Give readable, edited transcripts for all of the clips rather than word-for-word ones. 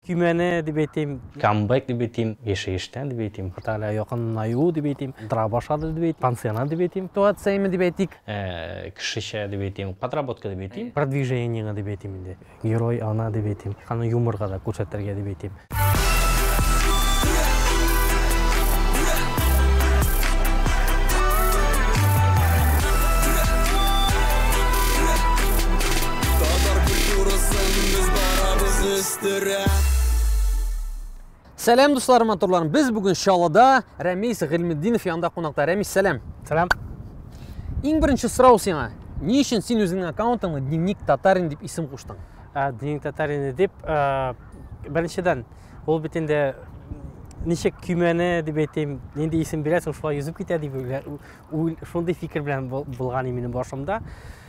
Күмәне дип әйтим, камбэк дип әйтим, ешештән дип әйтим, хатала якыннаю дип әйтим, тора башлады дип әйтим, пансионат дип әйтим, Ситуацияны дип әйтик. Кішіше дип әйтим, подработка дип әйтим, продвижениеға дип әйтим инде. Герой ана дип әйтим, қаны юморға да күрсәтергә дип әйтим. Сәлем дусларым, моторларым. Біз бүгін Шалыда Рәмис Ғилмеддинов янында қонақта. Рәмис, сәлем. Сәлем. Ең бірінші сұрау сеңа. Не үшін сен өзіңнің аккаунтыңа Дневник Татарин деп исім қоштың? Дневник Татарин деп, біріншіден, ол бетінде нешек күмәне деп әйтем, енді исім бересің, шулай үзіп кетеді деп, шондай фикір білән болған менің башымда.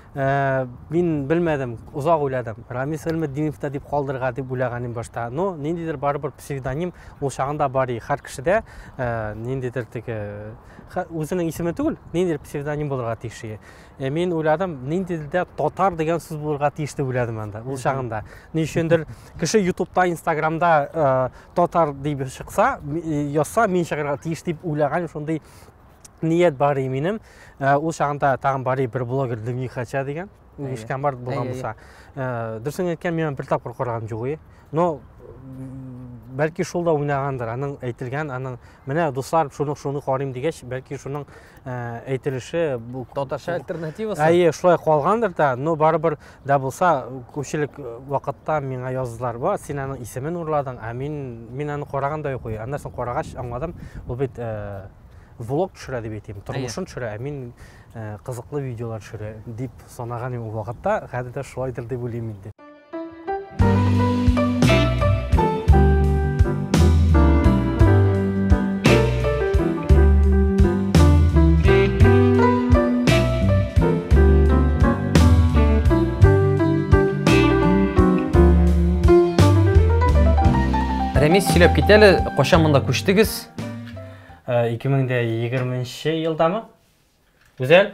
Мен білмедім, ұзақ ойладым. Рәмис Ғилмеддиновта деп қалдырға деп ойлағаным башта. Но нендедір бары бір псевдоним ол шағында бары har кішіде нендедір тегі өзінің есімі түгіл, нендедір псевдоним болырға тиіші. Мен ойладым, нендедірде Тотар деген сөз болырға тиішті ойладым анда, ол шағында. Не үшендір кіші ютубта, инстаграмда Тотар деп шықса, yazса, мен шығырға тиішті деп ойлағаным, сондай ниет бар еменім. Ол шағында тағын бары бір блогер Дневник Хача деген, ешкен бар болған болса. Дұрсын еткен мен бір тапқыр қорғаным жоқ. Но бәлки шолда ойнағандар, аның әйтілген, аның міне достар шуны қарайым дегеш, бәлки шуның әйтіліші Тоташа альтернативасы. Шулай қалғандыр да, но бары бір да болса, көпшілік уақытта меңа жаздылар ба, сен аның исімін ұрладың, мен аны қорағандай қой. Андасын қорағаш аңладым, ол бет влог түшірі деп етем, тұрмышын түшірі, мен қызықлы видеолар түшірі деп сонаған ол уақытта ғадыда шулайдыр деп ойлаймын де. Рәмис, сөйлеп кетелі, қоша мұнда көштігіз? 2020 жылдамы? Güzel.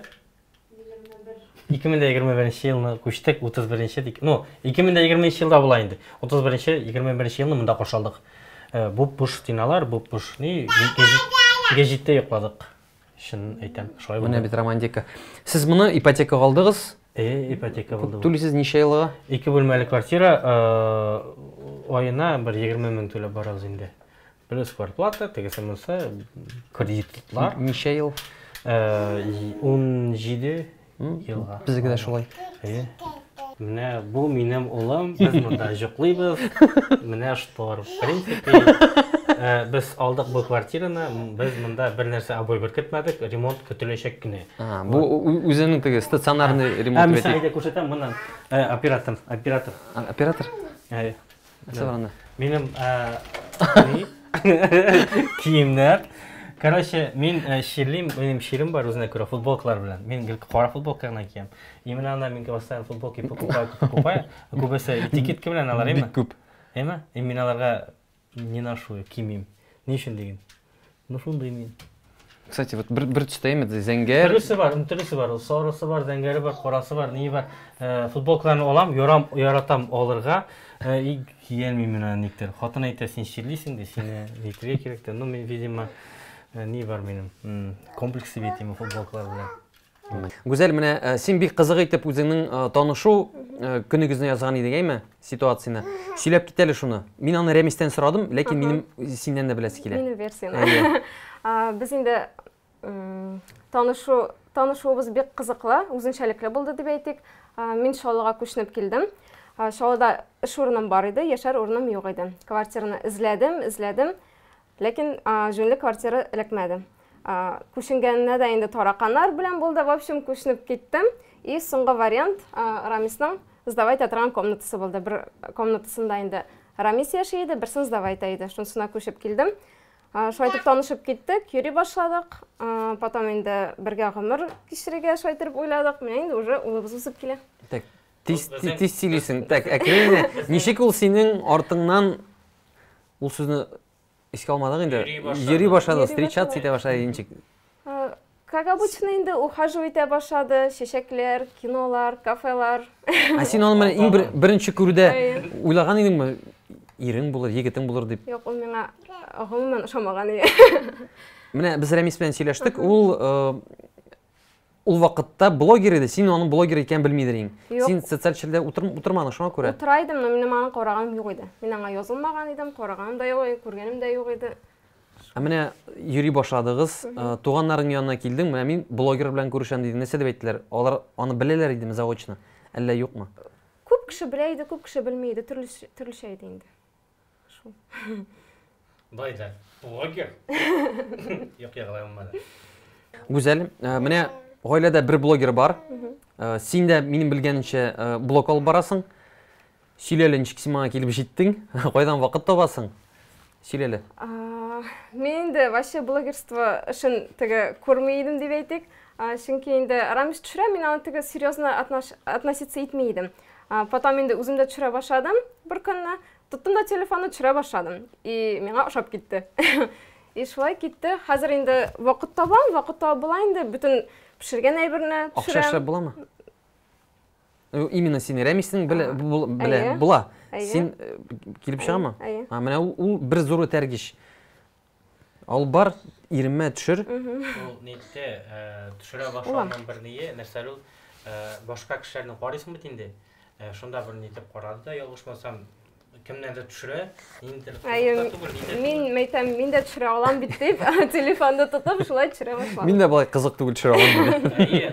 2021 жылына көштік, 31-ші, ну, 2020 жылда болайынды. 31-ші, 21 жылына мұнда қошалдық. Бұп-бұш диналар, бұп-бұш, гежетте еқладық. Шын айтам, шолай болды. Мұны бет романтика. Сіз мұны ипотека қалдыңыз? Ипотека болды. Төлейсіз неше айлыға? 2 бөлмелі квартира, ойына бір 20 мың төлеп барамыз енді. Плюс квартплата, тегесі мұнса кредитлар. Неше ел? 17 елға. Біздігі де шолай. Міне, бұл менің ұлым, біз мұнда жүқлейбіз. Міне штор. В принципе, біз алдық бұл квартираны, біз мұнда бір нәрсе абой бір кетмедік, ремонт күтілешек күні. Бұл өзінің тегі стационарный ремонт бәтек? Мен айда көрсетем, мұнан оператор. Оператор? Әсі Менің киімдер. Короче, мен менің шерім бар өзіне көре футболкалар білен. Мен қора футболкаларына кием. Емен анда мен постоянно футболки покупаю. Көбесі этикетке білен алар, еме? Бик көп. Еме? Мен аларға не ношу, кимейм. Не үшін деген? Ну, шундай мен. Кстати, вот бір түсті еме, зәңгер. Түрісі бар. Сорысы бар, зәңгері бар, қорасы бар, не бар. Футболкаларын олам, яратам оларға. Киелмей мен нектер. Қатын айта, сен шерлейсің де, сені нектерге керекті. Ну, мен, видимо, не бар менің комплексы бетеймі футболкалар білен. Гүзел, міне, сен бек қызық етіп өзіңнің танышу күнігізіне yazған едіге ме ситуацияны. Сөйлеп кетелі шуны. Мен аны Рәмистен сұрадым, ләкин менің сенен де білесі келе. Менің версияны. Біз енді танышуымыз бек қызықлы, өзіншәліклі болды деп әйтек. Мен Шалыға көшініп келдім. Шалыда үш орным бар еді, яшар орным жоқ еді. Квартираны ізләдім, ләкин жөнлі квартира ілікмәді. Көшінгеніне де енді тарақанар білен болды, в общем, көшініп кеттім. И соңғы вариант Рамисның сдавать атырған комнатасы болды. Бір комнатасында енді Рамис яшайды, бірсін сдавать айды. Шонсына көшіп келдім. Шайтып танышып кеттік, йөри башладық. Потом енді бірге ғұмыр кешіреге шайтырып ойладық. Мен енді уже ұлыбыз өсіп келе. Тез сөйлейсің. Так, әкіріне, нешек ол сенің артыңнан ол сөзіні еске алмадық енді? Йөри башады, встречаться ете башады еншек. Как обычно енді ухаживать ете башады, шешеклер, кинолар, кафелар. Сен оны ең бірінші көруде ойлаған едің ме? ирең булыр, егетең булыр дип. Юк, ул миңа гомумән ошамаган иде. Менә без Рәмис белән сөйләштек, ул вакытта блогер иде, син аның блогер икәнен белмидер идең. Син социаль челдә утырмадың, шуңа күрә. Утыра идем, но минем аның караганым юк иде. Мин аңа язылмаган идем, караганым да юк иде, күргәнем дә юк иде. Менә йөри башладыгыз, туганнарың янына килдең, менә мин блогер белән күрешәм диде. Нәрсә дип әйттеләр? Алар аны беләләр идеме заочно? Әллә юкмы? Күп кеше белә иде, күп кеше белми иде, төрлечә иде инде. Шул. Байда, блогер. Юк, ягылай булмады. Гүзәл, менә гаиләдә бер блогер бар. Син дә минем белгәнчә блог алып барасың. Сөйләле, ничек син маңа килеп җиттең? Кайдан вакыт табасың? Сөйләле. Мен инде вообще блогерство өчен теге күрмәй идем дип әйтик. Чөнки инде Рамис төшерә, мин аны теге серьезно относиться итмәй идем. Потом инде үзем дә төшерә башладым. Бер көнне тоттым да телефонны төшерә башладым. И миңа ошап китте. И шулай китте. Хәзер инде вакыт таба була инде бүтән пешергән әйберне төшерәм. Акча эшләп буламы? Именно син Рәмистең белә була. Син килеп чыгамы? Менә ул бер зур тәргиш. Ал бар, иреме төшер. Ул нитте төшерә башлаган бер ние, нәрсә ул башка кешеләрне карыйсың бит инде. Шунда бер нитеп карады да, ялгышмасам, кемнәдер төшерә, инде. Мин мәйтәм, мин дә төшерә алам бит дип, телефонда тотып шулай төшерә башладым. Мин дә болай кызык түгел төшерә алам диде.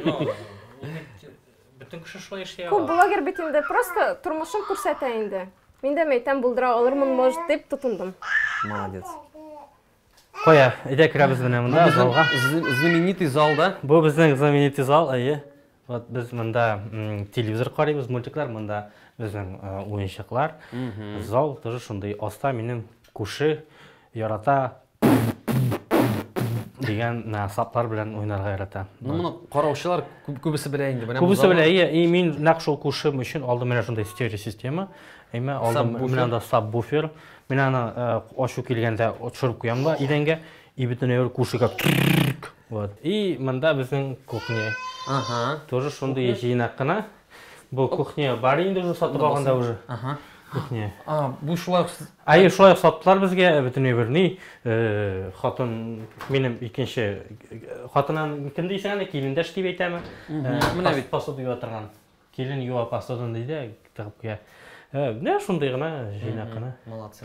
Бүтән кеше шулай эшли ала. Ул блогер бит инде просто тормышын күрсәтә инде. Мин дә мәйтәм, булдыра алырмын, может, дип тотындым. Молодец. Коя, әйдә керәбез менә монда залга. Знаменитый залда. Бу безнең знаменитый зал, әйе. Вот без монда телевизор карыйбыз, мультиклар, монда безнең уенчыклар. Зал тоже шундый аста минем күрше ярата дигән саплар белән уйнарга ярата. Моны караучылар күбесе белә инде. Күбесе белә, и мин нәкъ шул күршем өчен алдым менә шундый стерео система. Әйме алдым менә анда сабвуфер. Мин аны ачу килгәндә төшереп куям да идәнгә, и бөтен күршегә. Вот. И монда безнең кухня. Тоже шундый җыйнак кына. Бу кухня бар инде уже сатып алганда уже. Кухня. Бу шулай. Әйе, шулай саттылар безгә бөтен берни. Хатын минем икенче хатыннан кем дисәң, килендәш дип әйтәме? Менә бит посуда юа торган. Килен юа посудан диде, тыгып куя. Менә шундый гына җыйнак кына. Молодцы.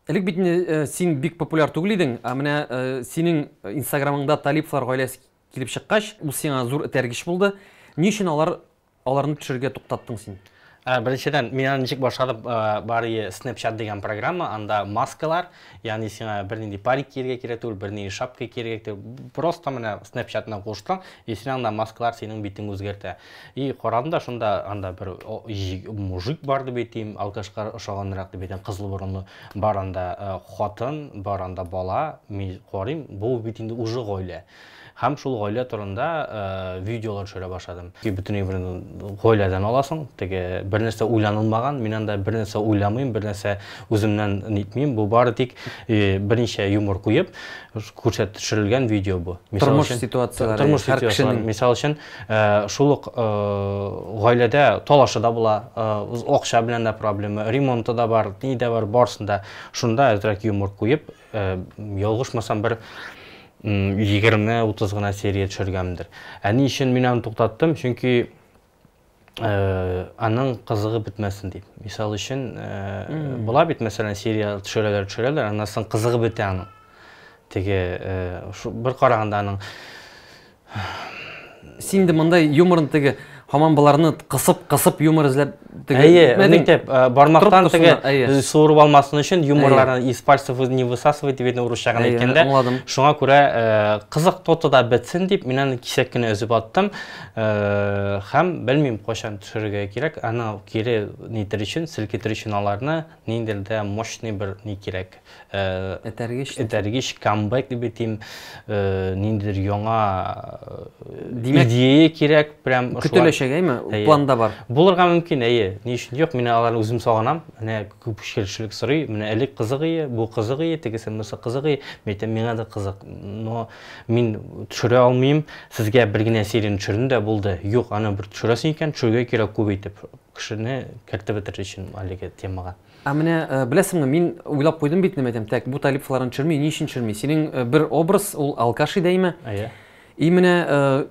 Элек бит син бик популяр түгел идең, менә синең Инстаграмыңда Талиповлар гаиләсе килеп чыккач, ул сиңа зур тәргиш булды. Ни өчен аларны төшерергә туктаттың син? Беренчедән, мин ничек башладым, бар Snapchat дигән программа, анда маскалар, ягъни сиңа бернинди парик кияргә кирәк түгел, бернинди шапка кияргә кирәк. Просто менә Snapchatна куштың, и син анда маскалар синең битең үзгәртә. И карадым да шунда анда бер мужик бар дип әйтим, алкашка ошаганрак дип әйтәм, кызыл борынлы. Бар анда хатын, бар анда бала, мин карыйм, бу бит инде уже гаилә. Һәм шул гаилә турында видеолар төшерә башладым. Бүтән бер гаиләдән аласың, теге бер нәрсә уйланылмаган, мин анда бер нәрсә уйламыйм, бер нәрсә үземнән нитмим. Бу бары тик берничә юмор куеп күрсәтеп төшерелгән видео бу. Тормыш ситуациялары, һәр кешенең. Мисал өчен, шул ук гаиләдә талашы да була, акча белән дә проблема, ремонты да бар, ни дә бар, барсында. Шунда әзрәк юмор куеп, ялгышмасам бер 20-30 гына серия төшергәмдер. Ни өчен мин аны туктаттым? Чөнки аның кызыгы бетмәсен дип. Мисал өчен, була бит мәсәлән серия төшерәләр, аннан соң кызыгы бетә аның. Теге бер караганда аның син дә мондай юморны теге һаман буларны кысып юмор эзләп теге мәктәп бармактан теге суырып алмасын өчен юморларны из пальцев не высасывать дип урысча гына әйткәндә. Шуңа күрә кызык тотыда бетсен дип мин аны кисәк кенә өзеп аттым. Һәм белмим кайчан төшерергә кирәк. Аны кире нитер өчен, селкетер өчен аларны ниндидер дә мощный бер ни кирәк. Этәргиш камбэк дип әйтим, ниндидер яңа идея кирәк, прям көтелә киләчәгеме? Планда бар. Булырга мөмкин, ни өчен юк, мин аларны үзем сагынам. Менә күп кешелек сорый, менә элек кызыгый, бу кызыгый, тегесе монысы кызыгый, миңа да кызык. Но мин төшерә алмыйм, сезгә бер генә серияны төшердем дә булды. Юк, аны бер төшерәсең икән, төшерергә кирәк күбәйтеп, кешене кертеп бетерер өчен әлеге темага. Менә беләсеңме, мин уйлап куйдым бит нәмәдәм, так, бу талипларын төшерми, ни өчен төшерми? Синең бер образ, ул алкаш идеме? И менә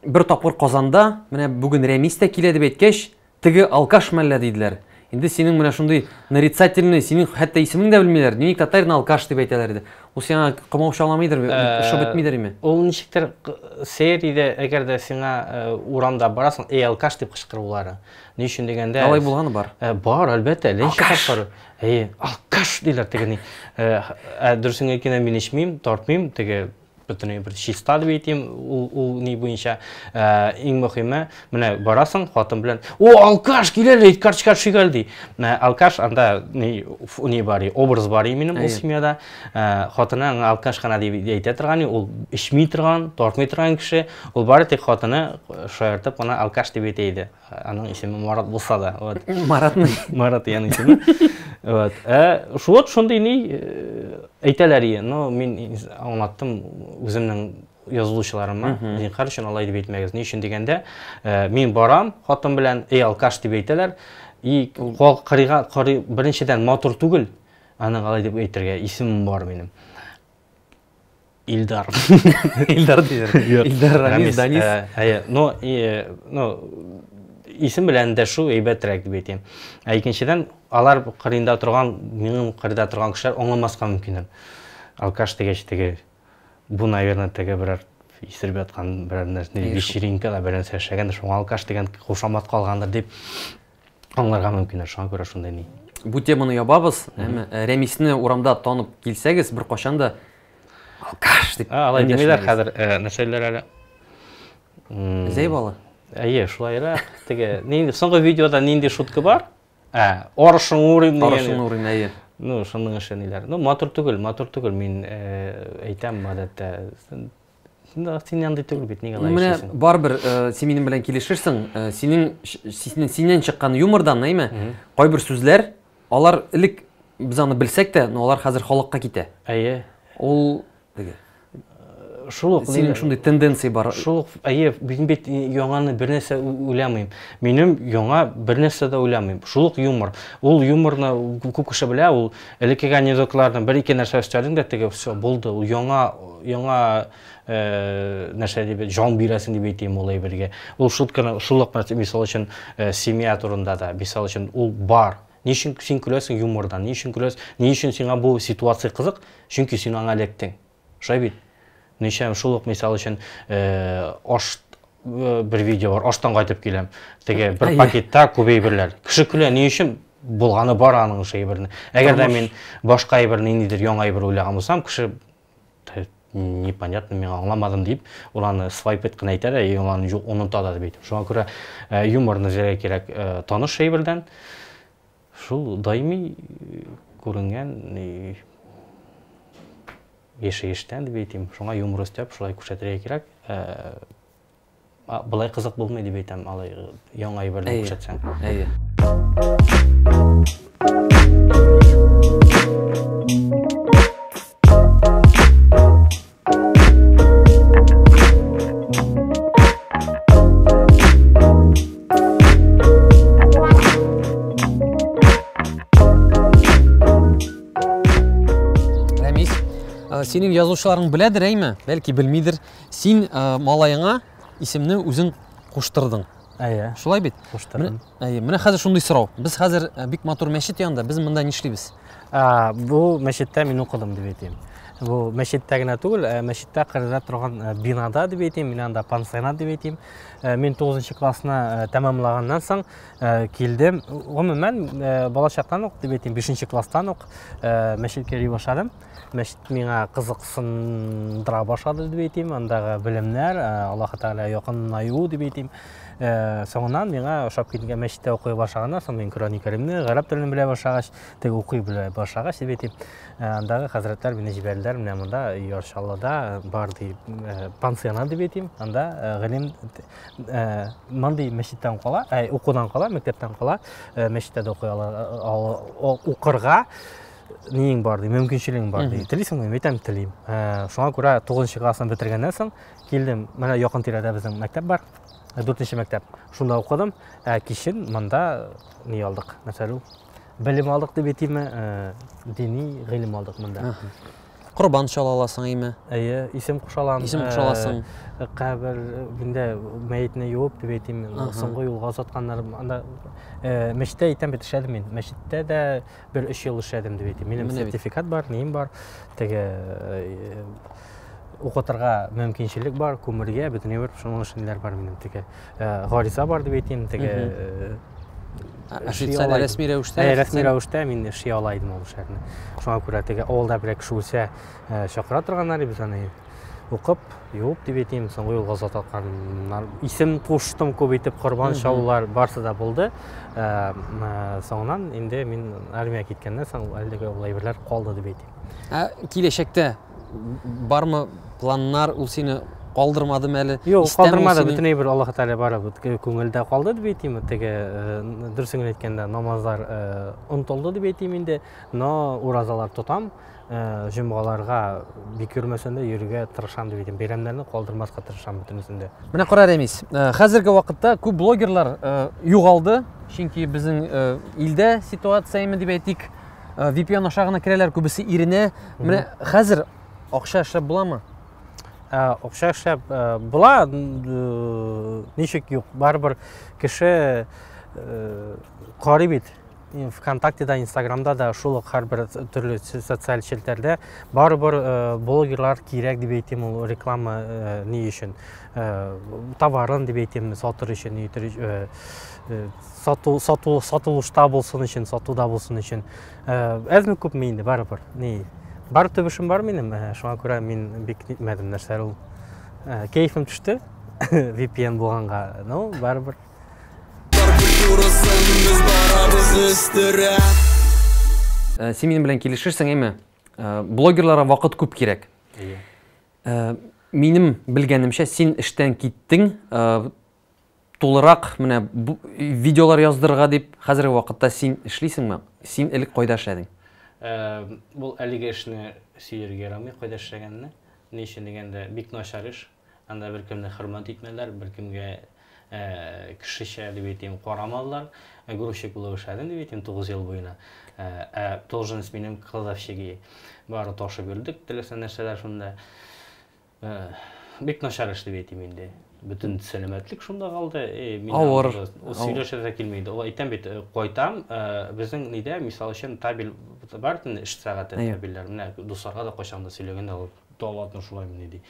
бер тапкыр Казанда, менә бүген Рәмис тә килә дип әйткәч, теге алкаш мәллә диделәр. Инде синең менә шундый нарицательный, синең хәтта исемең дә белмиләр. Дневник татарин алкаш дип әйтәләр иде. Ул сиңа кымаушаламыйдыр, эше бетмидер име? Ул ничектер сериядә, әгәр дә сиңа урамда барасың, алкаш дип кычкырулары. Ни өчен дигәндә? Алай булганы бар. Бар, әлбәттә, ничек тапкыр. Алкаш диләр тегене. Дөресен әйткәндә мин ичмим, тартмыйм, теге бөтенләй бер чиста дип әйтим, ул ни буенча иң мөһиме, менә барасың хатын белән, "О, алкаш киләләр, ит карточка шигәл" ди. Алкаш анда ни бар, образ бар минем ул семьяда. Хатының алкаш гына дип әйтә торган, ул ичми торган, тартмый торган кеше, ул бары тик хатыны шаяртып гына алкаш дип әйтә иде. Аның исеме Марат булса да, вот. Марат яның исеме. Вот. Шундый ни әйтәләр, но мин аңлаттым үземнең язылучыларыма, зинһар өчен алай дип әйтмәгез. Ни өчен дигәндә, мин барам, хатын белән алкаш дип әйтәләр, и карый беренчедән матур түгел, аның алай дип әйтергә исемем бар минем. Илдар. Илдар диләр. Илдар Рамис Данис. Но исем белән дә шу әйбәтрәк дип әйтәм. Икенчедән, алар кырында торган, минем кырында торган кешеләр аңламаска мөмкин. Алкаш дигәч теге, бу, наверное, теге берәр исереп яткан берәр нәрсә, вечеринкада берәр нәрсә эшләгәндер, шуңа алкаш дигән кушамат калгандыр дип аңларга мөмкин. Шуңа күрә шундай ни. Бу теманы ябабыз, Рәмисне урамда танып килсәгез, бер качан да алкаш дип. Алай димәйләр хәзер, нәрсәләр әле. Зәйбалы. Шулайрак. Теге, соңгы видеода нинди шутка бар? Орышың урым дигән. Орышың урым, Ну, шуның эше ниләр. Ну, матур түгел, мин әйтәм гадәттә. Син янды түгел бит, нигә алай эшлисең? Менә барбер син минем белән килешерсең, синнән чыккан юмордан, әйме? Кайбер сүзләр, алар элек без аны белсәк тә, но алар хәзер халыкка китә. Ул теге шулык синең шундый тенденция бар. Шулык, мин бит яңаны бер нәрсә уйламыйм. Минем яңа бер нәрсә дә уйламыйм. Шулык юмор. Ул юморны күп кеше белә, ул элеккегә анекдотлардан бер-ике нәрсә өстәлдең дә теге все булды. Ул яңа нәрсә дип җан бирәсең дип әйтәм ул әйбергә. Ул шутлык мисал өчен семья турында да, мисал өчен ул бар. Ни өчен син көләсең юмордан? Ни өчен көләсең? Ни өчен сиңа бу ситуация кызык? Чөнки син аңа электең. Шулай бит. Ничем шулык мисал өчен аш бер видео бар, аштан кайтып киләм. Теге бер пакетта күп әйберләр. Кеше көлә, ни өчен булганы бар аның әйберне. Әгәр дә мин башка әйберне ниндидер яңа әйбер уйлаган булсам, кеше непонятно, мин аңламадым дип, ул аны свайп иткән әйтәләр, ул аны оныта да дип әйтәм. Шуңа күрә юморны җиргә кирәк таныш әйбердән. Шул даими күренгән еш-ештән дип әйтәм. Шуңа юмор өстәп, шулай күрсәтергә кирәк. Булай кызык булмый дип әйтәм, алай яңа әйберне күрсәтсәң. Синең язучыларың беләдер, әйме? Бәлки белмидер. Син малайыңа исемне үзең куштырдың. Шулай бит? Куштырдым. Менә хәзер шундый сорау. Без хәзер бик матур мәчет янында, без монда нишлибез? Бу мәчеттә мин укыдым дип әйтәм. Бу мәчеттә генә түгел, мәчеттә кырда торган бинада дип әйтәм, мин анда пансионат дип әйтәм. Мин 9нчы классны тәмамлаганнан соң килдем. Гомумән балачактан ук дип әйтәм, 5нче класстан ук мәчеткә йөри башладым. Мәчет миңа кызыксындыра башлады дип әйтәм. Андагы белемнәр, Аллаһ Тәгалә якынаю дип әйтәм. Соңынан миңа ошап китке мәчеттә укый башлаганнан соң мен Коръән Кәримне гарәп телен белә башлагач, теге укый белә башлагач дип әйтим. Андагы хәзрәтләр мине җибәрделәр, менә монда Яршаллада бар ди пансионат дип әйтим. Анда гыйлем мондый мәчеттән кала, укудан кала, мәктәптән кала, мәчеттә дә укый ала, укырга нең бар ди, мөмкинчелегең бар ди. Телисеңме? Әйтәм, телим. Шуңа күрә 9нчы классны бетергәннән соң килдем. Менә якын тирәдә безнең мәктәп бар. 4нче мәктәп. Шунда укыдым. Кичен монда ни алдык? Мәсәлән, белем алдык дип әйтимме? Дини гыйлем алдык монда. Корбан чала аласың име? Исем кушалам. Исем кушаласың. Кабер миндә мәетне юып дип әйтим. Соңгы юлга озатканнар. Анда мәчеттә әйтәм бит эшләдем мин. Мәчеттә дә бер 3 ел эшләдем дип әйтим. Минем сертификат бар, нем бар. Теге укытырга мөмкинчелек бар, күмергә бөтенләй бер шуның эшләр бар минем. Теге гариза бар дип әйтим. Теге официаль рәсми рәвештә? Рәсми рәвештә мин эшли алайдым ул эшләрне. Шуңа күрә теге авылда бер кеше үлсә чакыра торганнар без аны укып, юып дип әйтим, соңгы юлга озатканнар. Исем куштым күп итеп, Корбан чалулар барсы да булды. Соңыннан инде мин армияга киткәннән соң әлеге лайберлар калды дип әйтим. Киләчәктә бармы планнар ул сине калдырмадым әле? Юк, калдырмады. Бөтенләй бер Аллаһ Тәгалә бара күңелдә калды дип әйтим. Теге дөресен әйткәндә намазлар онтылды дип әйтим инде. Но уразалар тотам. Җомгаларга бик йөрмәсәндә йөрергә тырышам дип әйтим. Бәйрәмнәрне калдырмаска тырышам бөтенесендә. Менә кара Рәмис, хәзерге вакытта күп блогерлар югалды. Чөнки безнең илдә ситуация име дип әйтик. VPN аша гына керәләр, күбесе иренә. Менә хәзер акча эшләп буламы? Акча эшләп була, ничек юк. Барыбер кеше карый бит. ВКонтактеда, Инстаграмда да шул һәрбер төрле социаль челтәрдә барыбер блогерлар кирәк дип әйтим, ул реклама ни өчен, товарын дип әйтим, сатыр өчен, сатылышта булсын өчен, сатуда булсын өчен. Әзме күпме инде барыбер. Ни бар төбешем бар минем, шуңа күрә мин бик нитмәдем нәрсә ул. Кайфым төште. VPN булганга, ну барыбер. Син минем белән килешерсең әйме? Блогерларга вакыт күп кирәк. Минем белгәнемчә син эштән киттең, тулырак менә видеолар яздырырга дип хәзерге вакытта син эшлисеңме? Син элек кайда эшләдең? Бу әлеге эшне сөйләргә ярамый, кайда эшләгәнне. Ни өчен дигәндә бик начар эш. Анда беркемне хөрмәт итмәләр, беркемгә кешечә дип әйтим, карамалар. Грузчик булып эшләдем дип әйтим 9 ел буена. Должность минем кладовщиги. Бары ташып йөрдек, теләсән нәрсәләр шунда. Бик начар эш дип әйтим инде. Бүтән сәламәтлек шунда калды. Мин сөйләшергә килмәйде. Ул әйтәм бит, кайтам, безнең нидә, мисал өчен табель бар, эш сәгате табельләр. Менә дусларга да кайчанда сөйләгәндә ул Талатны шулаймы ди.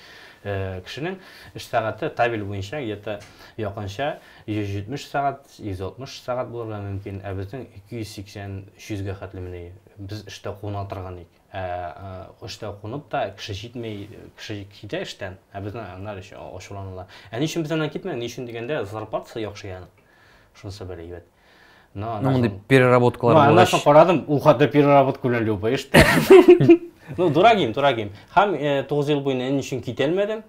Кешенең эш сәгате табель буенча где-то якынча 170 сәгать, 160 сәгать булырга мөмкин. Безнең 280-300 га хәтле менә. Без эштә куна торган ик. Эштә кунып та кеше җитмәй, кеше китә эштән. Безнең аннар өчен ачуланалар. Ни өчен без аннан китмәгән? Ни өчен дигәндә зарплатасы яхшы яны. Шунысы бер әйбәт. Ну, монда переработкалар булгач. Аннан карадым, ул хәтта переработка белән любой эштә. Ну, дурагим. Һәм 9 ел буена ни өчен китәлмәдем.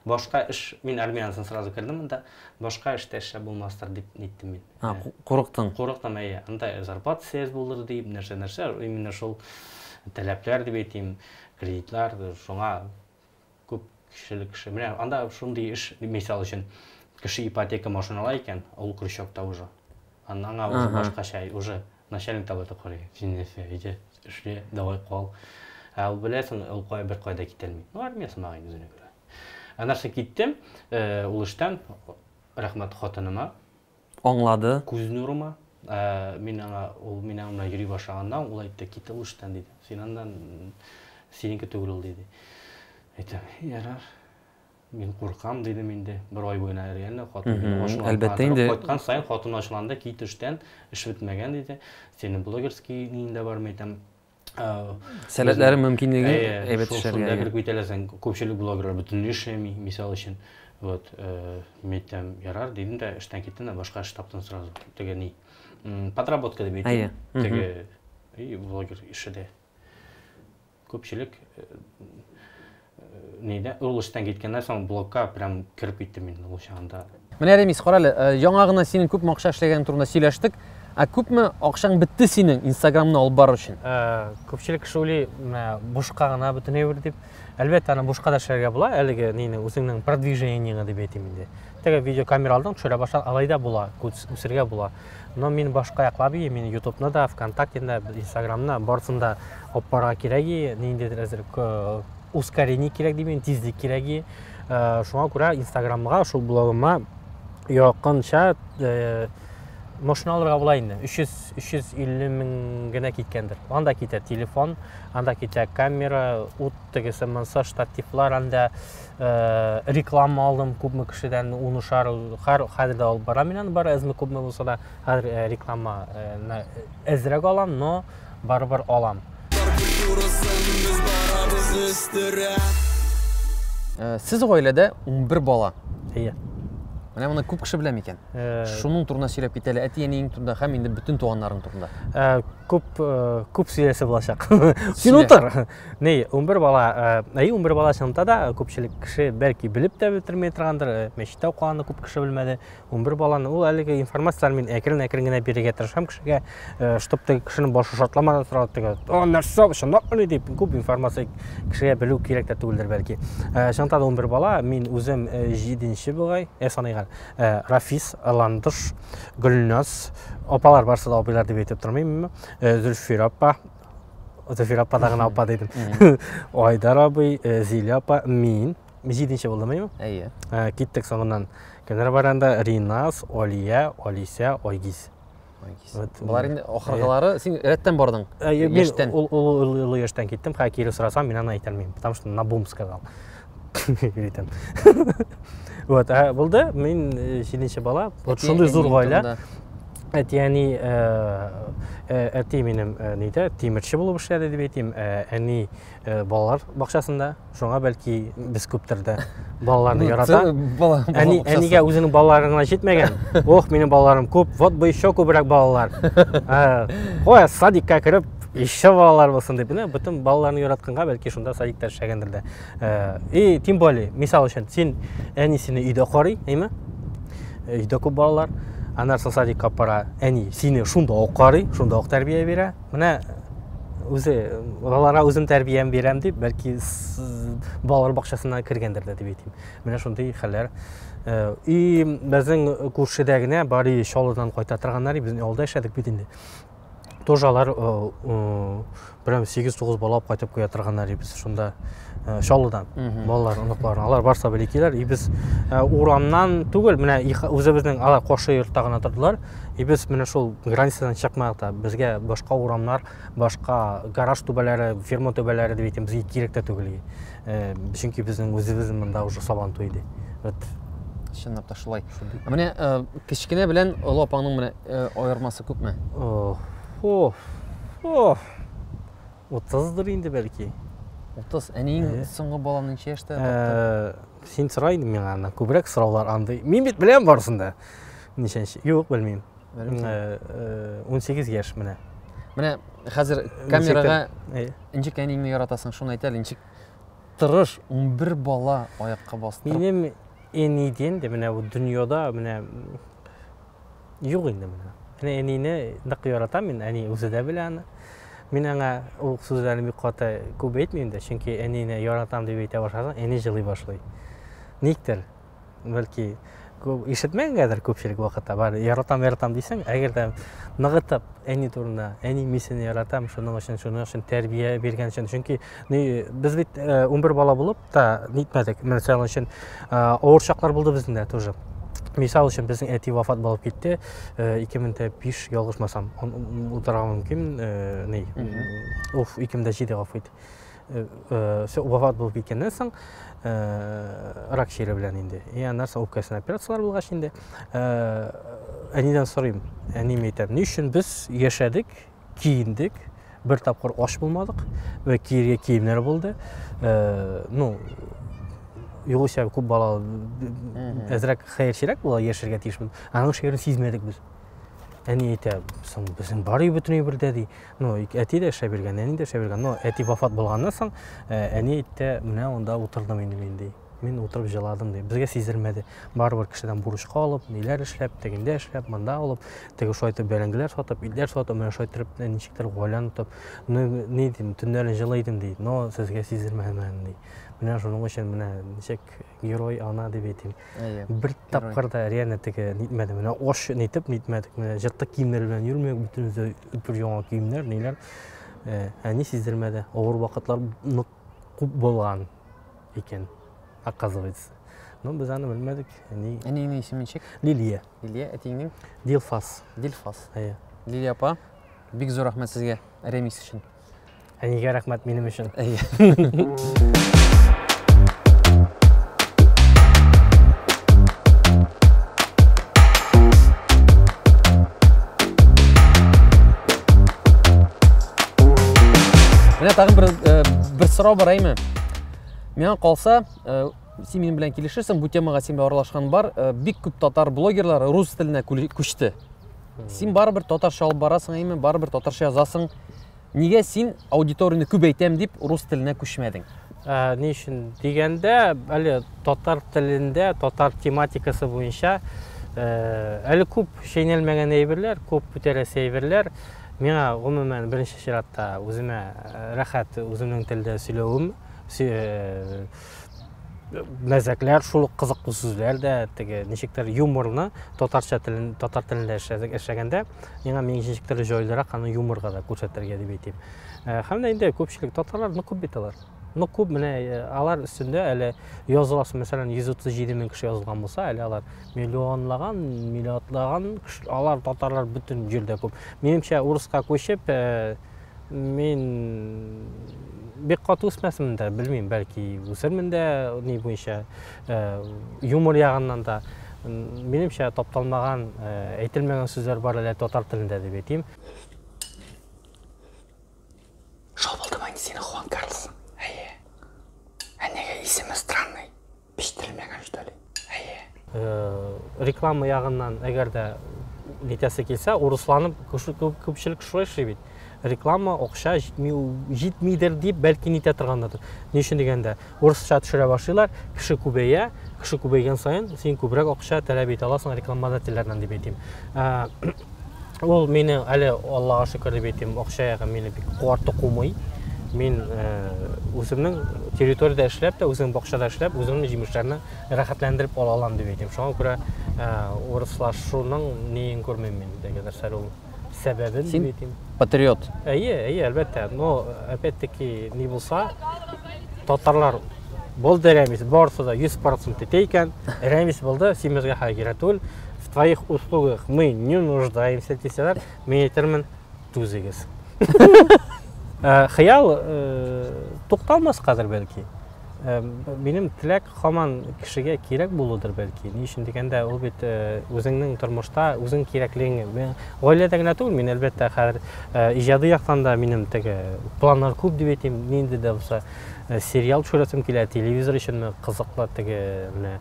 Башка эш, мин армияндан сразу кирдем монда. Башка эштә эшләп булмастыр дип әйттем мин. Курыктың. Курыктым, анда зарплата сез булдыр дип, нәрсә, именно шул таләпләр дип әйтим, кредитлар, шуңа күп кешелек эше. Менә анда шундый эш, мисал өчен, кеше ипотека машинала икән, ул крючокта уже. Аңа уже башкача, уже начальник табы тапкырый. Финнефе, эшле, давай кал. Ул беләсең, ул бер кайда китәлми. Ну, армиясы мага үзенә күрә. Аннарсы киттем, ул эштән рәхмәт хатыныма. Аңлады. Күз нурыма. Мин аңа, ул минем белән йөри башлагандан, ул әйтте, кит ул эштән диде. Син андан синеке түгел ул диде. Әйтәм, ярар. Мин куркам диде минде. Бер ай буена реально хатын. Әлбәттә инде. Кайткан сайын хатын ачылганда кит эштән, эш бетмәгән диде. Синең блогерский нинде бармы әйтәм. Сәләтләре мөмкинлеге әйбәт эшләргә. Шунда бер күтәләсәң, күпчелек блогерлар бөтенләй эшләми, мисал өчен. Вот, меттем ярар дедім де іштен кеттім де башқа іш таптым сразу. Теге не подработка деп айтайын. Теге блогер іші де. Көпшілік нейді, ол іштен кеткенде соң блогқа прям кіріп кеттім мен ол шағында. Менә Ремис, қаралы, жаңағына сенің көп ақша эшләгәнең турында сөйләштек. Күпме акчаң бетте синең Инстаграмны алып бару өчен? Көпчелек кеше уйлый, бушка гына бөтенләй бер дип. Әлбәттә, аны бушка да эшләргә була, әлеге нейне үзеңнең продвижениеңа дип әйтим инде. Теге видео камера алдың, төшерә башлар, алайда була, үсергә була. Но мин башка яклап ие, мин YouTube'на да, ВКонтакте'да, Инстаграмна барсында алып барырга кирәк, ниндидер әзер ускорение кирәк дип, тизлек кирәк. Шуңа күрә Инстаграмга, шул блогыма якынча машина алырга була инде. 350 мең генә киткәндер. Анда китә телефон, анда китә камера, ут тегесе монтаж штативлар, анда реклама алдым күпме кешедән, унышар хәзер дә алып барам мин аны, бар әзме күпме булса да хәзер реклама әзрәк алам, но барыбер алам. Сез гаиләдә 11 бала. Әйе. Менә моны күп кеше белә микән? Шуның турында сөйләп кит әле, әти-әниең турында һәм инде бүтән туганнарың турында. Күп сөйләсе булачак. Син утыр. Не, 11 бала, 11 бала чынында да күпчелек кеше бәлки белеп тә бетермәй торгандыр, мәчеттә укыганны күп кеше белмәде. 11 баланы ул әлеге информациялар мин әкрен-әкрен генә бирергә тырышам кешегә, чтоб теге кешенең башы шатламадан торган теге. Нәрсә шундый дип күп информация кешегә белү кирәк тә түгелдер бәлки. Чынында да 11 бала, мин үзем 7нче бугай, саныйган. Рафис, Аландыш, Гөлназ, апалар барсы да апалар дип әйтеп тормыйммы? Зөлфир апа дагына апа дидем. Айдар абый, Зилә апа, мин 7нче булдыммы? Әйе. Киттек соңыннан кемнәр бар анда? Ринас, Алия, Алися, Айгиз. Булар инде ахыргылары син рәттән бардың. Яшьтән. Ул яшьтән киттем, һәм кире сорасам мин аны әйтәлмим, потому что на бум сказал. Әйтәм. Вот, булды, мин 7нче бала, вот шундый зур гаилә. Әти-әни әти минем нидә, тимерче булып эшләде дип әйтим. Әни балалар бакчасында, шуңа бәлки без күптердә балаларны ярата. Әнигә үзенең балаларына җитмәгән. Ох, минем балаларым күп, вот бу еще күбрәк балалар. Кой, садикка кирип, еще балалар булсын дип, бүтән балаларны яратканга бәлки шунда садикта эшләгәндер дә. Тем более, мисал өчен, син әнисене өйдә карый, әйме? Өйдә күп балалар. Анар садикка бара, әни сине шунда ук карый, шунда ук тәрбия бирә. Менә үзе балаларга үзем тәрбиям бирәм дип, бәлки балалар бакчасына кергәндер дә дип әйтим. Менә шундый хәлләр. Безнең күршедә генә бары Шалыдан кайта торганнар, безнең авылда эшләдек бит инде. Тоже алар прям 8-9 бала кайтып куя торганнар, без шунда Шалыдан балалар, оныклар, алар барса белекиләр, без урамнан түгел, менә үзебезнең алар кошы йортта гына тордылар. Без менә шул границадан чыкмак та, безгә башка урамнар, башка гараж түбәләре, ферма түбәләре дип әйтим, безгә кирәк тә түгел. Чөнки безнең үзебезнең монда уже сабан туйды. Вот чынлап та шулай. Менә кичкенә белән олы апаңның менә аермасы күпме? 30-дыр инде бәлки. 30. Әниең соңгы баланы ничә яшьтә? Син сорай инде миңа аны, күбрәк сораулар андый. Мин бит беләм барсында. Ничәнче? Юк, белмим. 18 яшь менә. Менә хәзер камерага ничек әниеңне яратасың, шуны әйт әле, ничек тырыш 11 бала аякка бастырып. Минем әнидән дә менә бу дөньяда менә юк инде менә. Менә әнине нык яратам мин, әни үзе дә белә аны. Мин аңа ул сүзләрне бик каты күп әйтмим дә, чөнки әнине яратам дип әйтә башласаң, әни җылый башлый. Никтер, бәлки ишетмәгәндер күпчелек вакытта, бар яратам дисәң, әгәр дә ныгытып әни турында, әни мин яратам, шуның өчен тәрбия биргән өчен, чөнки без бит 11 бала булып та нитмәдек. Мәсәлән өчен авыр чаклар булды бездә дә тоже. Мисал өчен безнең әти вафат булып китте 2005 ялгышмасам. Утырган мөмкин, 2007 гафу ит. Вафат булып киткәннән соң рак шире белән инде. Аннан соң үпкәсенә операциялар булгач инде. Әнидән сорыйм. Әни әйтә, "Ни өчен без яшәдек, киендек, бер тапкыр аш булмадык, ва киергә киемнәр булды. югыйсә күп балалы әзрәк хәерчерәк була яшәргә тиешмен. Аның шигырен сизмәдек без. Әни әйтә, соң безнең бар бөтен бердә ди. Ну, әти дә эшләп биргән, әни дә эшләп биргән. Но әти вафат булганнан соң, әни әйтте, менә онда утырдым инде. Мин утырып җыладым ди. Безгә сиздермәде. Барыбер кешедән бурычка алып, ниләр эшләп, тегендә эшләп, монда алып, теге шайтып бәрәңгеләр сатып, итләр сатып, менә шайтырып, ничектер гаиләне тотып, ни дим, төннәрен җылыйдым ди. Но сезгә сиздермәдем ди. Менә шуның өчен менә ничек герой ана дип әйтим. Бер тапкырда реально теге нитмәде. Менә ош нитеп нитмәдек. Менә җыртык киемнәр белән йөрмәк, бөтенебез бер яңа киемнәр, ниләр. Әни сиздермәде. Авыр вакытлар күп булган икән. Оказывается. Но без аны белмәдек. Әнинең исеме ничек? Лилия. Лилия, әтиңнең? Дилфас. Дилфас. Лилия апа, бик зур рәхмәт сезгә ремикс өчен. Әнигә рәхмәт минем өчен. Менә тагын бер сорау бар әйме. Миңа калса, син минем белән килешерсең, бу темага син аралашкан бар, бик күп татар блогерлары рус теленә күчте. Син барыбер татарча алып барасың әйме, барыбер татарча язасың. Нигә син аудиторияны күбәйтәм дип рус теленә күчмәдең? Ни өчен дигәндә, әле татар телендә, татар тематикасы буенча әле күп шәйнәлмәгән әйберләр, күп күтәрәсе әйберләр. Миңа гомумән беренче чиратта үземә рәхәт үземнең телдә сөйләвем, мәзәкләр, шул кызыклы сүзләр дә, теге ничектер юморны татар телендә эшләгәндә, миңа ничектер җайлырак аны юморга да күрсәтергә дип әйтим. Һәм дә инде күпчелек татарлар күп бит алар. Ну күп менә алар өстендә әле языласы, мәсәлән, 137 мең кеше язылган булса, әле алар миллионлаган, миллиардлаган алар татарлар бөтен җирдә күп. Минемчә, урыска күчеп, мин бик каты үсмәсем дә, белмим, бәлки үсермен дә, ни буенча юмор ягыннан да. Минемчә, тапталмаган, әйтелмәгән сүзләр бар әле татар телендә дип әйтим. Шабылдымай сине Хуан Карлос. Әнеге исеме странный. Пиштелмәгән что ли? Реклама ягыннан әгәр дә нитәсе килсә, урысланып күпчелек шулай эшли бит. Реклама акча җитмидер дип бәлки нитә торгандыр. Ни өчен дигәндә, урысча төшерә башлыйлар, кеше күбәя, кеше күбәйгән саен син күбрәк акча таләп итә аласың рекламодательләрдән дип әйтим. Ул мине әле Аллага шөкер дип әйтим, акчага мине бик куарты кумый. Мин үземнең территорияда эшләп тә, үземнең бакчада эшләп, үземнең җимешләрне рәхәтләндереп ала алам дип әйтим. Шуңа күрә урыслашуның ниен күрмим мин дигәндер сәбәбен дип әйтим. Патриот. Әйе, әлбәттә. Но опять-таки ни булса, татарлар булды рәмис, барысы да 100% итә рәмис булды, син безгә хәйрәт түгел. В твоих услугах мы не нуждаемся, дисәләр, мин әйтермен, түзегез. Хыял тукталмас хәзер бәлки. Минем теләк һаман кешегә кирәк булудыр бәлки. Ни өчен дигәндә, ул бит үзеңнең тормышта үзең кирәклегеңне. Гаиләдә генә түгел, мин әлбәттә хәзер иҗади яктан да минем теге планнар күп дип әйтим. Нинди дә булса сериал төшерәсем килә, телевизор өчен кызыклы теге менә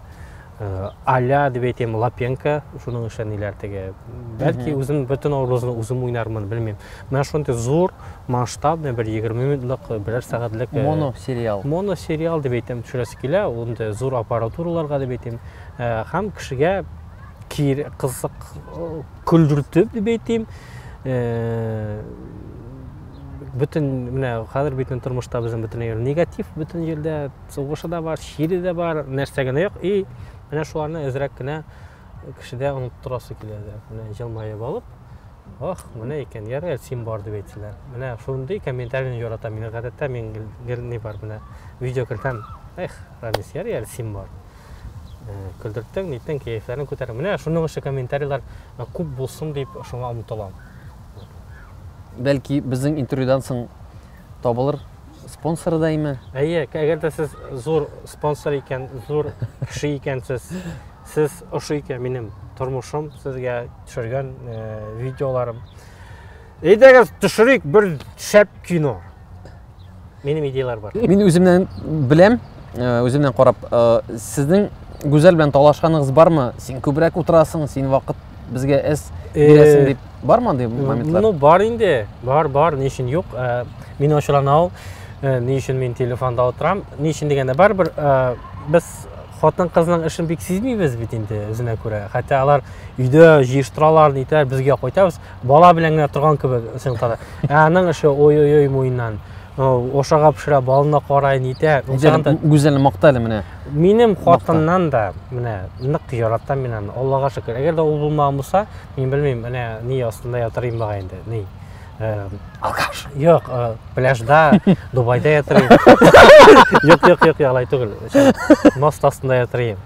Аля дип әйтим, Лапенко, шуның өчен ниләр теге. Бәлки үзем бөтен образны үзем уйнармын, белмим. Менә шундый зур масштабный бер 20 минутлык, берәр сәгатьлек моносериал дип әйтим төшерәсе килә, онда зур аппаратураларга дип әйтим. Һәм кешегә кызык күлдертеп дип әйтим. Бөтен менә хәзер битен тормышта безнең бөтен негатив бөтен җирдә, сугышы да бар, шире дә бар, нәрсә генә юк. Менә шуларны әзрәк кенә кешедә оныттырасы килә дә. Менә җылмаеп алып, менә икән, ярый, син бар дип әйтсәләр. Менә шундый комментарийны яратам. Мин гадәттә ни бар менә видео кертәм. Рамис, ярый, син бар. Күлдерттең, ниттең, кәефләрен күтәрә. Менә шуның өчен комментарийлар күп булсын дип шуңа омтылам. Бәлки безнең интервьюдан соң табылыр спонсоры да име? Әйе, әгәр дә сез зур спонсор икән, зур кеше икәнсез, сез ошый икән минем тормышым, сезгә төшергән видеоларым. Әйдәгез төшерик бер шәп кино. Минем идеялар бар. Мин үземнән беләм, өзімнен қарап, сіздің Гүзел белән талашқаныңыз бармы? Сен көбірек отырасың, сен вақыт бізге әс бересің деп бар ма андай моментлар? Ну, бар инде, бар, не үшін жоқ. Мен ошоланау, не үшін мен телефонда отырам, не үшін дегенде барбір біз хатын қызның ішін бек сезмейбіз бит инде өзіне көре. Хотя алар үйде жиыштыралар дейтер, бізге қойтабыз, бала белән генә тұрган кебек сыңтады. Аның іше ой мойнынан. Ошаға пішіра балына қарай нейте. Гүзелні мақтайлы міне. Менің хатыннан да нық жараттан менен, Аллаға шүкір. Егер де ол болмаған болса, мен білмеймін, не астында ятырайым баға енді. Не? Алқаш. Жоқ, пляжда, Дубайда ятырайым. Жоқ, алай түгіл. Мост астында ятырайым.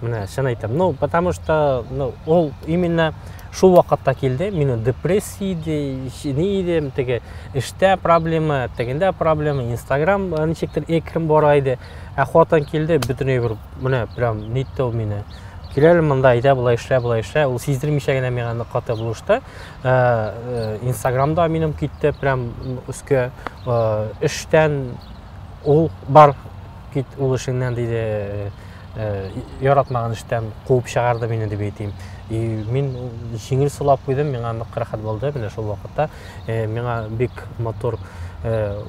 Міне, шын айтам. Ну, потому что ол именно шул вакытта келді, мені депрессияде, нейдем, теге іште проблема, тегенде проблема, Инстаграм ничектір екірім борайды. Хатын келді, бүтіне бір, міне, прям нетті ол мені. Келелі мұнда айда бұлай іші, ол сездірмейше генә мені қаты бұлышты. Инстаграмда менім кетті, прям үске іштен ол бар кет, ол ішіңнен дейді, яратмаған іштен қуып шығарды мені деп етейм. Мен жеңіл сылап қойдым, меңа нық қырақат болды, мені шол вақытта. Меңа бек мотор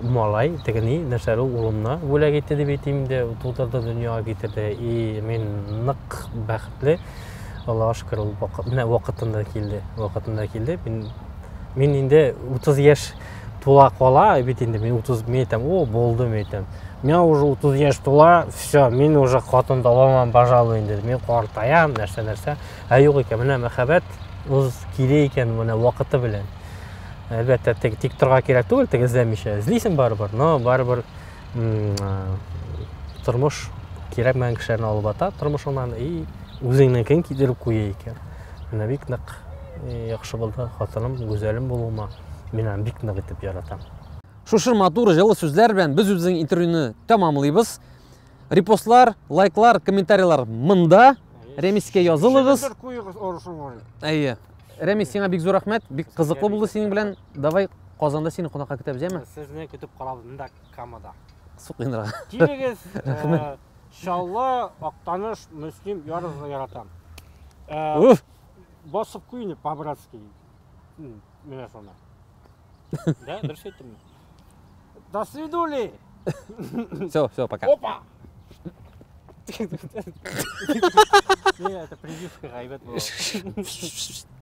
умалай, тегені нәрсәрі олымна өлі кетті деп етеймде, тұлдырды дүнияға кетірді. Мен нық бәқітлі, Аллаға шүкір, вақытында келді. Мен енді 30 еш тула қола, бетінде мен 30 метем, болды метем. Мен уже 30 еш тула, все, мен уже қатын табаман бажалу енді. Мен қортаям, нәрсе. Айық екен, міне мәхабет, өз келе екен, міне уақыты білен. Әлбәтте, тек тұрға керек түгіл, тек іздемейше. Іздейсің барыбір, но барыбір тұрмыш керек мән кішерін алып ата, тұрмышыңнан өзіңнен кен кетіріп көйе екен. Міне бек нық яқшы болды, қатыным, Гүзелім болуыма, менен бек нық етіп яратам. Шушыр матур жылы сөздер бен біз өзің интервьюні тамамлайбыз. Репостлар, лайклар, комментарийлар мында. Ремиске yazылығыз. Әйе. Ремис, сеңа бек зор рахмет, бек қызықлы болды сенің білән. Давай Қазанда сені қонаққа күтіп жеме? Сізіне күтіп қалабын да камада. Сұқиндыра. Келегіз, шалла, Ақтаныш, Мүслим, ярызы яратам. Басып көйіні, по-братски. Мене соны. Да, дұрыс еттім. До свидули! Все, пока. Опа! Это прививка, ғайбет болды.